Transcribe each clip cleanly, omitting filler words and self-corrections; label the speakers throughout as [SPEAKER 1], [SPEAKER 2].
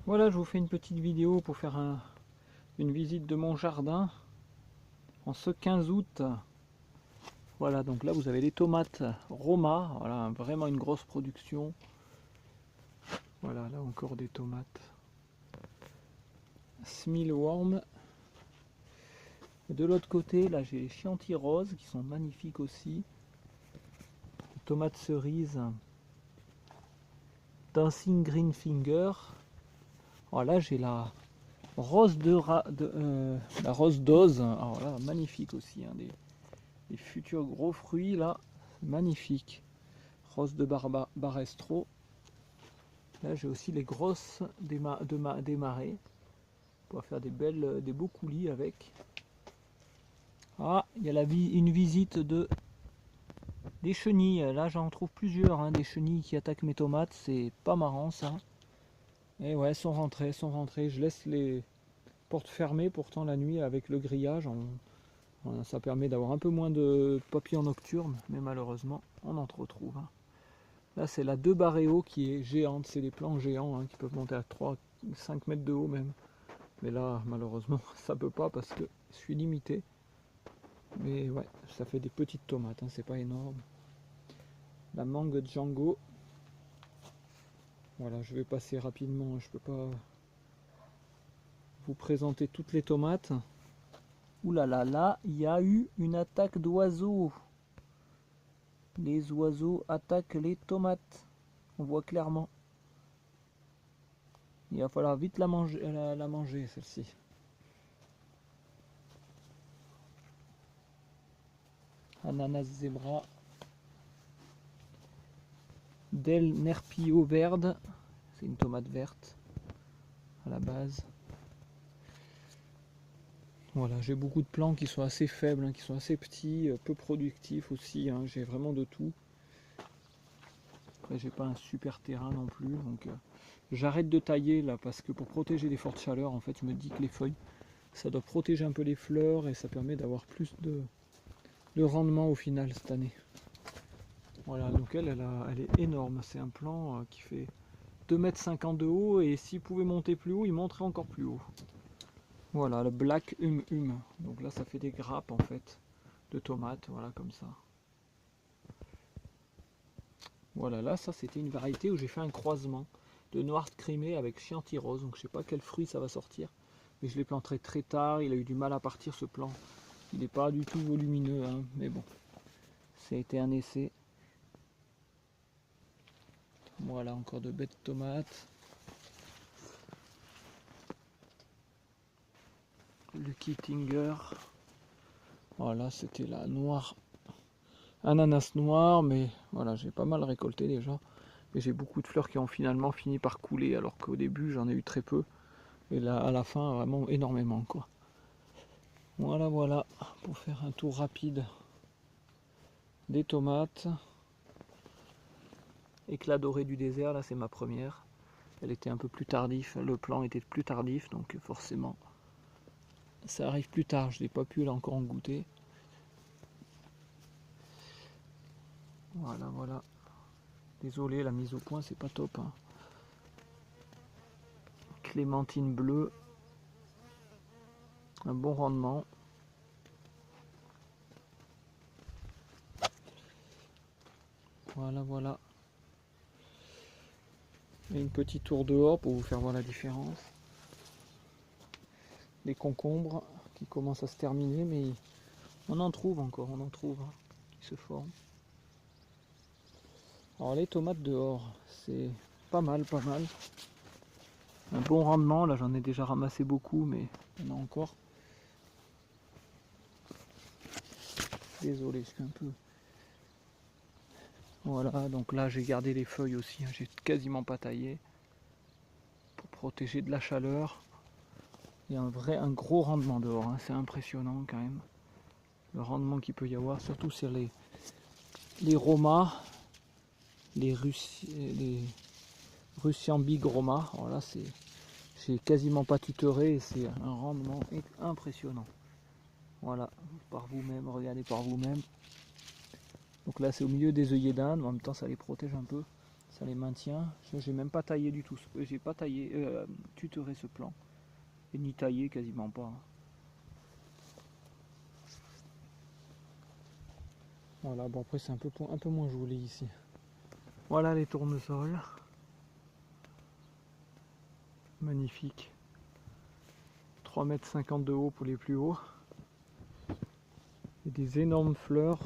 [SPEAKER 1] Voilà, je vous fais une petite vidéo pour faire une visite de mon jardin en ce 15 août. Voilà, donc là vous avez les tomates Roma, voilà, vraiment une grosse production. Voilà, là encore des tomates Smillworm. De l'autre côté, là j'ai les Chianti roses qui sont magnifiques aussi. Les tomates cerises Dancing Green Finger. Alors là j'ai la rose la rose d'Oz. Alors là, magnifique aussi, hein, des futurs gros fruits là, magnifique. Rose de Barestro. Là j'ai aussi les grosses des marais. On pourra faire des beaux coulis avec. Ah, il y a une visite des chenilles. Là j'en trouve plusieurs, hein, des chenilles qui attaquent mes tomates. C'est pas marrant ça. Et ouais, sont rentrées. Je laisse les portes fermées pourtant la nuit avec le grillage. Ça permet d'avoir un peu moins de papillons nocturnes, mais malheureusement on en retrouve. Hein. Là c'est la 2 Barréo qui est géante, c'est des plants géants, hein, qui peuvent monter à 3-5 mètres de haut même. Mais là malheureusement ça peut pas parce que je suis limité. Mais ouais, ça fait des petites tomates, hein, c'est pas énorme. La mangue Django. Voilà, je vais passer rapidement, je peux pas vous présenter toutes les tomates. Ouh là là, là, il y a eu une attaque d'oiseaux. Les oiseaux attaquent les tomates. On voit clairement. Il va falloir vite la manger celle-ci. Ananas zebra. Del Nerpio verde. C'est une tomate verte à la base. Voilà, j'ai beaucoup de plants qui sont assez faibles, hein, qui sont assez petits, peu productifs aussi. Hein, j'ai vraiment de tout. Après, j'ai pas un super terrain non plus, donc j'arrête de tailler là parce que pour protéger les fortes chaleurs, en fait, je me dis que les feuilles, ça doit protéger un peu les fleurs et ça permet d'avoir plus de rendement au final cette année. Voilà, donc elle est énorme. C'est un plant qui fait 2,50 m de haut et s'il pouvait monter plus haut, il monterait encore plus haut. Voilà, le Black Hum. Donc là, ça fait des grappes en fait de tomates, voilà comme ça. Voilà, là, ça c'était une variété où j'ai fait un croisement de noir crimé avec Chianti rose. Donc je sais pas quel fruit ça va sortir, mais je l'ai planté très tard. Il a eu du mal à partir ce plant. Il n'est pas du tout volumineux, hein, mais bon, ça a été un essai. Voilà, encore de bêtes tomates. Lucky Tinger. Voilà, c'était la noire. Ananas noir, mais voilà, j'ai pas mal récolté déjà. Et j'ai beaucoup de fleurs qui ont finalement fini par couler, alors qu'au début j'en ai eu très peu. Et là, à la fin, vraiment énormément, quoi. Voilà, voilà, pour faire un tour rapide des tomates. Éclat doré du désert, là c'est ma première. Elle était un peu plus tardif, le plan était plus tardif, donc forcément ça arrive plus tard. Je n'ai pas pu là encore en goûter. Voilà, voilà. Désolé, la mise au point c'est pas top. Hein. Clémentine bleue, un bon rendement. Voilà, voilà. Et une petite tour dehors pour vous faire voir la différence. Les concombres qui commencent à se terminer, mais on en trouve encore, on en trouve hein, qui se forment. Alors les tomates dehors, c'est pas mal, pas mal. Un bon rendement, là j'en ai déjà ramassé beaucoup, mais il y en a encore. Désolé, je suis un peu... Voilà, donc là j'ai gardé les feuilles aussi, hein, j'ai quasiment pas taillé. Pour protéger de la chaleur. Il y a un gros rendement dehors, hein, c'est impressionnant quand même. Le rendement qu'il peut y avoir, surtout sur les Roma, les Russian-Big Roma. Alors là, j'ai quasiment pas tutoré et c'est un rendement impressionnant. Voilà, par vous-même, regardez par vous-même. Donc là, c'est au milieu des œillets d'Inde, en même temps, ça les protège un peu. Ça les maintient. J'ai même pas taillé du tout. J'ai pas taillé, tutoré ce plan. Et ni taillé quasiment pas. Voilà, bon après c'est un peu moins joli ici. Voilà les tournesols. Magnifique. 3,50 m de haut pour les plus hauts. Et des énormes fleurs.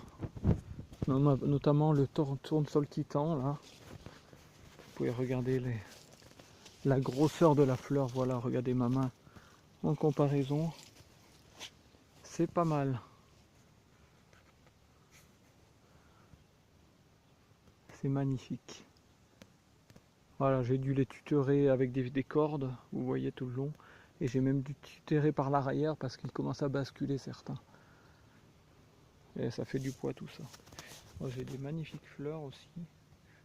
[SPEAKER 1] Notamment le tournesol titan là. Vous pouvez regarder la grosseur de la fleur. Voilà, regardez ma main en comparaison. C'est pas mal. C'est magnifique. Voilà, j'ai dû les tutorer avec des cordes, vous voyez tout le long. Et j'ai même dû tutorer par l'arrière parce qu'ils commencent à basculer certains. Et ça fait du poids tout ça. Moi j'ai des magnifiques fleurs aussi.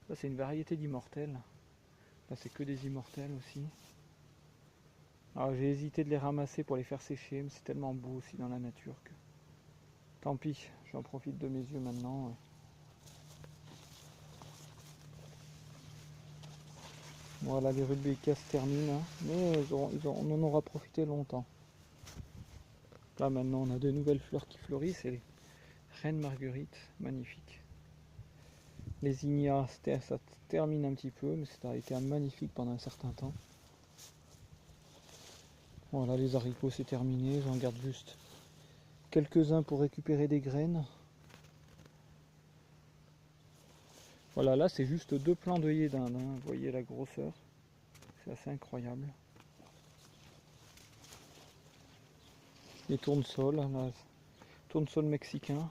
[SPEAKER 1] Là c'est une variété d'immortelles. Là c'est que des immortelles aussi. Alors j'ai hésité de les ramasser pour les faire sécher, mais c'est tellement beau aussi dans la nature que... Tant pis, j'en profite de mes yeux maintenant. Voilà, les rudbeckias se terminent, hein, mais on en aura profité longtemps. Là maintenant on a de nouvelles fleurs qui fleurissent et les reines marguerites, magnifiques. Les zinnias, ça termine un petit peu, mais ça a été magnifique pendant un certain temps. Voilà, les haricots c'est terminé, j'en garde juste quelques-uns pour récupérer des graines. Voilà, là c'est juste 2 plants d'œillets d'Inde, hein. Vous voyez la grosseur, c'est assez incroyable. Les tournesols, là, tournesol mexicain.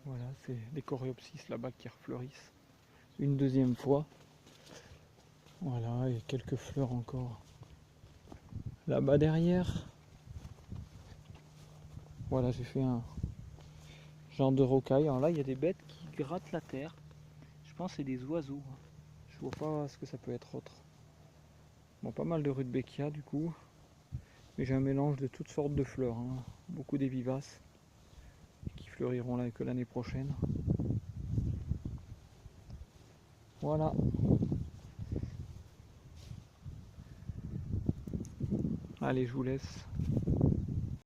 [SPEAKER 1] Voilà, c'est des coréopsis là-bas qui refleurissent une deuxième fois. Voilà, et quelques fleurs encore là-bas derrière. Voilà, j'ai fait un genre de rocaille. Alors là, il y a des bêtes qui grattent la terre. Je pense que c'est des oiseaux. Je vois pas ce que ça peut être autre. Bon, pas mal de rudbeckia du coup. Mais j'ai un mélange de toutes sortes de fleurs, hein. Beaucoup des vivaces qui fleuriront là que l'année prochaine. Voilà. Allez, je vous laisse.